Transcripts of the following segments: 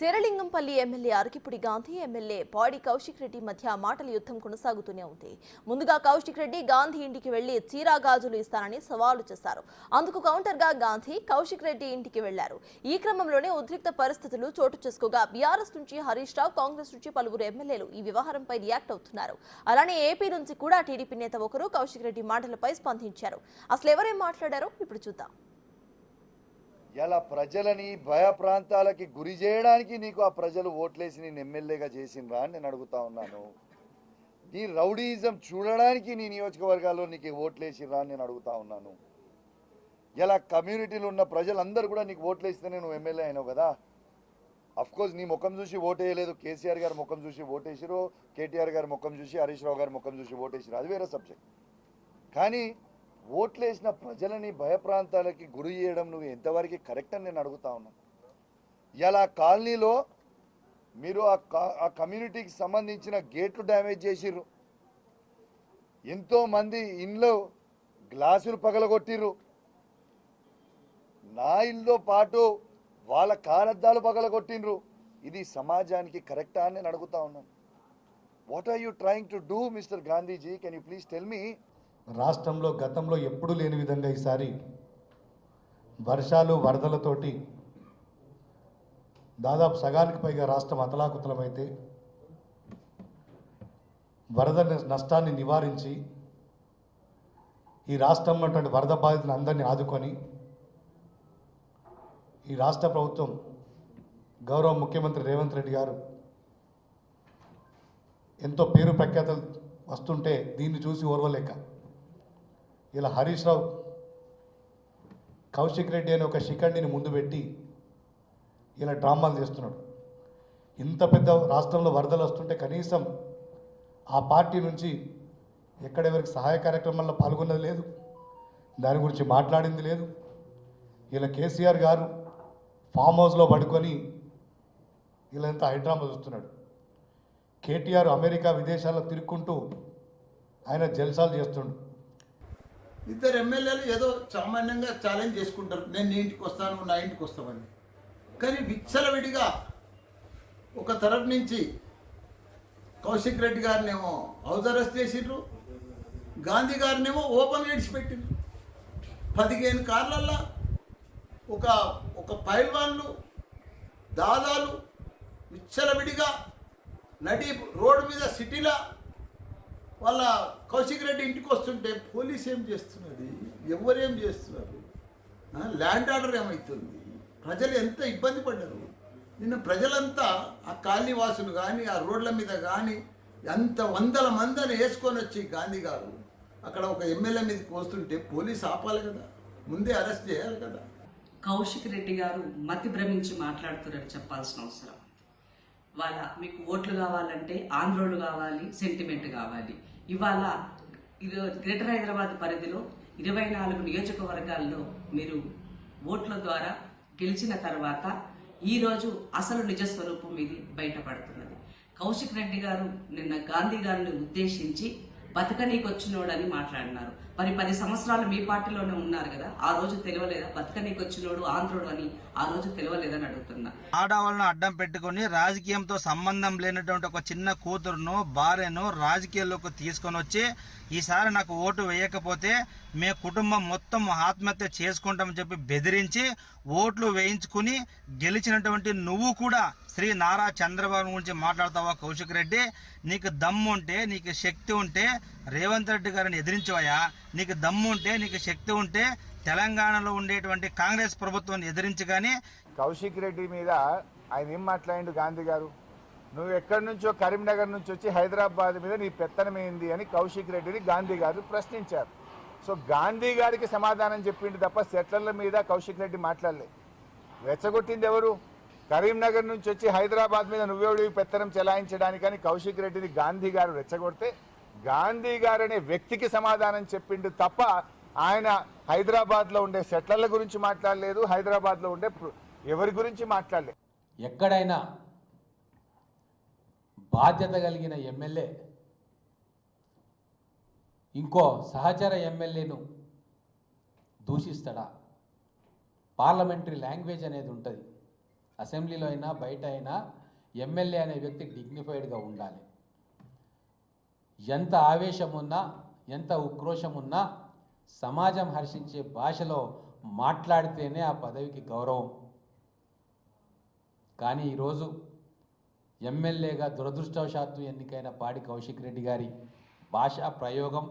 Serilingampally MLA అరకిపుడి Gandhi MLA పాడి కౌశిక్ రెడ్డి మధ్య మాటల యుద్ధం కొనసాగుతూనే ఉంది. ముందుగా కౌశిక్ రెడ్డి గాంధీ ఇంటికి వెళ్లి చీరా గాజులు ఇస్తానని సవాలు చేశారు. అందుకు కౌంటర్గా గాంధీ కౌశిక్ రెడ్డి ఇంటికి వెళ్లారు. ఈ క్రమంలోనే ఉద్రిక్త పరిస్థితులు చోటు చేసుకోగా బీఆర్ఎస్ నుంచి హరీష్ రావు, కాంగ్రెస్ నుంచి పలువురు ఎమ్మెల్యేలు ఈ వ్యవహారంపై రియాక్ట్ అవుతున్నారు. అలానే ఏపీ నుంచి కూడా టీడీపీ నేత ఒకరు కౌశిక్ రెడ్డి మాటలపై స్పందించారు. అసలు ఎవరేం మాట్లాడారో ఇప్పుడు చూద్దాం. ఇలా ప్రజలని భయ ప్రాంతాలకి గురి చేయడానికి నీకు ఆ ప్రజలు ఓట్లేసి నేను ఎమ్మెల్యేగా చేసినరా అని నేను అడుగుతా ఉన్నాను. నీ రౌడీయిజం చూడడానికి నీ నియోజకవర్గాల్లో నీకు ఓట్లేసిరా అని నేను అడుగుతా ఉన్నాను. ఇలా కమ్యూనిటీలో ఉన్న ప్రజలందరూ కూడా నీకు ఓట్లేస్తేనే నువ్వు ఎమ్మెల్యే అయినావు కదా. అఫ్కోర్స్ నీ ముఖం చూసి ఓటేయలేదు, కేసీఆర్ గారి ముఖం చూసి ఓటేసిరు, కేటీఆర్ గారి ముఖం చూసి, హరీష్ రావు గారి ముఖం చూసి ఓటేసిరు, అది వేరే సబ్జెక్ట్. కానీ ఓట్లేసిన ప్రజలని భయప్రాంతాలకి గురి చేయడం నువ్వు ఎంతవరకు కరెక్ట్ అని నేను అడుగుతా ఉన్నాను. ఇలా కాలనీలో మీరు ఆ కమ్యూనిటీకి సంబంధించిన గేట్లు డ్యామేజ్ చేసిర్రు, ఎంతోమంది ఇంట్లో గ్లాసులు పగలగొట్టిర్రు, నా ఇల్లుతో పాటు వాళ్ళ కారద్దాలు పగలగొట్టిండ్రు. ఇది సమాజానికి కరెక్టా అని నేను అడుగుతా ఉన్నాను. What are you trying to do mister Gandhiji? Can you please tell me? రాష్ట్రంలో గతంలో ఎప్పుడూ లేని విధంగా ఈసారి వర్షాలు వరదలతోటి దాదాపు సగానికి పైగా రాష్ట్రం అతలాకుతలమైతే వరద నష్టాన్ని నివారించి ఈ రాష్ట్రంలో ఉన్నటువంటి వరద బాధితులను అందరినీ ఆదుకొని ఈ రాష్ట్ర ప్రభుత్వం గౌరవ ముఖ్యమంత్రి రేవంత్ రెడ్డి గారు ఎంతో పేరు ప్రఖ్యాతలు వస్తుంటే దీన్ని చూసి ఓర్వలేక ఇలా హరీష్ రావు కౌశిక్ రెడ్డి అనే ఒక శిఖండిని ముందు పెట్టి ఇలా డ్రామాలు చేస్తున్నాడు. ఇంత పెద్ద రాష్ట్రంలో వరదలు వస్తుంటే కనీసం ఆ పార్టీ నుంచి ఎక్కడెవరికి సహాయ కార్యక్రమాల్లో పాల్గొన్నది లేదు, దాని గురించి మాట్లాడింది లేదు. ఇలా కేసీఆర్ గారు ఫామ్ హౌస్లో పడుకొని ఇలా ఎంత హైడ్రామా చూస్తున్నాడు. కేటీఆర్ అమెరికా విదేశాల్లో తిరుక్కుంటూ ఆయన జల్సాలు చేస్తుండు. ఇద్దరు ఎమ్మెల్యేలు ఏదో సామాన్యంగా ఛాలెంజ్ చేసుకుంటారు, నేను నీ ఇంటికి వస్తాను, నా ఇంటికి వస్తామని. కానీ విచ్చలవిడిగా ఒక తరఫు నుంచి కౌశిక్ రెడ్డి గారినేమో హౌస్ అరెస్ట్ చేసిండ్రు, గాంధీ గారినేమో ఓపెన్ విడిచిపెట్టిండ్రు. 15 కార్లల్లో ఒక పైల్వాన్లు దాదాలు విచ్చలవిడిగా నడి రోడ్డు మీద సిటీలో వాళ్ళ కౌశిక్ రెడ్డి ఇంటికి వస్తుంటే పోలీస్ ఏం చేస్తున్నది, ఎవరేం చేస్తున్నారు, ల్యాండ్ ఆర్డర్ ఏమవుతుంది, ప్రజలు ఎంత ఇబ్బంది పడ్డారు. నిన్న ప్రజలంతా ఆ కాలనీ వాసులు కానీ ఆ రోడ్ల మీద కానీ ఎంత వందల మందిని వేసుకొని వచ్చి గాంధీ గారు అక్కడ ఒక ఎమ్మెల్యే మీదకి వస్తుంటే పోలీస్ ఆపాలి కదా, ముందే అరెస్ట్ చేయాలి కదా. కౌశిక్ రెడ్డి గారు మతి భ్రమించి మాట్లాడుతున్నారని చెప్పాల్సిన అవసరం. మీకు ఓట్లు కావాలంటే ఆంధ్రోలు కావాలి, సెంటిమెంట్ కావాలి. ఇవాళ గ్రేటర్ హైదరాబాద్ పరిధిలో 24 నియోజకవర్గాల్లో మీరు ఓట్ల ద్వారా గెలిచిన తర్వాత ఈరోజు అసలు నిజస్వరూపం ఇది బయటపడుతున్నది. కౌశిక్ రెడ్డి గారు నిన్న గాంధీ గారిని ఉద్దేశించి బతకనీకొచ్చినోడని మాట్లాడినారు. మరి 10 సంవత్సరాలు మీ పార్టీలోనే ఉన్నారు కదా, ఆ రోజు తెలియలేదా బతకనీకొచ్చినోడు ఆంధ్రుడు అని? ఆ రోజు తెలియలేదని అడుగుతున్నా. ఆడవాళ్ళను అడ్డం పెట్టుకుని రాజకీయంతో సంబంధం లేనటువంటి ఒక చిన్న కూతురును భార్యను రాజకీయాల్లోకి తీసుకొని వచ్చి ఈసారి నాకు ఓటు వేయకపోతే మీ కుటుంబం మొత్తం ఆత్మహత్య చేసుకుంటామని చెప్పి బెదిరించి ఓట్లు వేయించుకుని గెలిచినటువంటి నువ్వు కూడా శ్రీ నారా చంద్రబాబు గురించి మాట్లాడతావా కౌశిక్ రెడ్డి? నీకు దమ్ము ఉంటే, నీకు శక్తి ఉంటే రేవంత్ రెడ్డి గారిని ఎదిరించవయా? నీకు దమ్ము ఉంటే, నీకు శక్తి ఉంటే తెలంగాణలో ఉండేటువంటి కాంగ్రెస్ ప్రభుత్వాన్ని ఎదిరించి. కానీ కౌశిక్ రెడ్డి మీద ఆయన ఏం మాట్లాడిండు గాంధీ గారు? నువ్వు ఎక్కడి నుంచో కరీంనగర్ నుంచి వచ్చి హైదరాబాద్ మీద నీ పెత్తనమైంది అని కౌశిక్ రెడ్డిని గాంధీ గారు ప్రశ్నించారు. సో గాంధీ గారికి సమాధానం చెప్పిండు తప్ప సెట్లర్ల మీద కౌశిక్ రెడ్డి మాట్లాడలేదు. రెచ్చగొట్టింది ఎవరు? కరీంనగర్ నుంచి వచ్చి హైదరాబాద్ మీద నువ్వెవడి పెత్తనం చెలాయించడానికని కౌశిక్ రెడ్డిని గాంధీ గారు రెచ్చగొడితే గాంధీ గారు అనే వ్యక్తికి సమాధానం చెప్పిండు తప్ప ఆయన హైదరాబాద్లో ఉండే సెట్లర్ల గురించి మాట్లాడలేదు, హైదరాబాద్లో ఉండే ఎవరి గురించి మాట్లాడలేదు. ఎక్కడైనా బాధ్యత కలిగిన ఎమ్మెల్యే ఇంకో సహచర ఎమ్మెల్యేను దూషిస్తాడా? పార్లమెంటరీ లాంగ్వేజ్ అనేది ఉంటుంది, అసెంబ్లీలో అయినా బయట అయినా ఎమ్మెల్యే అనే వ్యక్తి డిగ్నిఫైడ్గా ఉండాలి. ఎంత ఆవేశం ఉన్నా, ఎంత ఉక్రోషం ఉన్నా సమాజం హర్షించే భాషలో మాట్లాడితేనే ఆ పదవికి గౌరవం. కానీ ఈరోజు ఎమ్మెల్యేగా దురదృష్టవశాత్తు ఎన్నికైన పాడి కౌశిక్ రెడ్డి గారి భాషా ప్రయోగం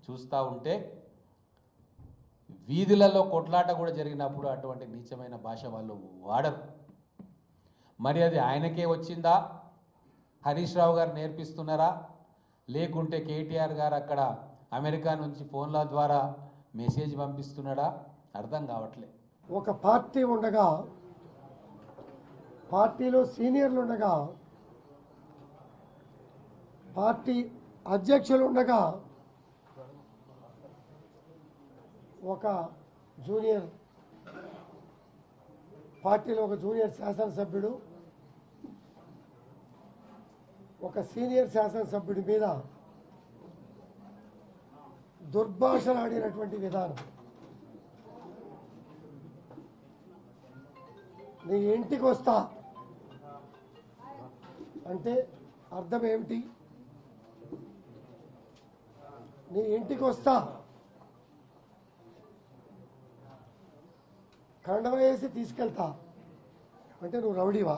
చూస్తూ ఉంటే వీధులలో కొట్లాట కూడా జరిగినప్పుడు అటువంటి నీచమైన భాష వాళ్ళు వాడరు. మరి అది ఆయనకే వచ్చిందా, హరీష్ రావు గారు నేర్పిస్తున్నారా, లేకుంటే కేటీఆర్ గారు అక్కడ అమెరికా నుంచి ఫోన్ల ద్వారా మెసేజ్ పంపిస్తున్నాడా అర్థం కావట్లేదు. ఒక పార్టీ ఉండగా, పార్టీలో సీనియర్లు ఉండగా, పార్టీ అధ్యక్షులు ఉండగా ఒక జూనియర్ పార్టీలో ఒక జూనియర్ శాసనసభ్యుడు ఒక సీనియర్ శాసనసభ్యుడి మీద దుర్భాషలాడినటువంటి విధానం, నీ ఇంటికి వస్తా అంటే అర్థం ఏమిటి? నీ ఇంటికి వస్తా కండవ వేసి తీసుకెళ్తా అంటే నువ్వు రౌడీవా?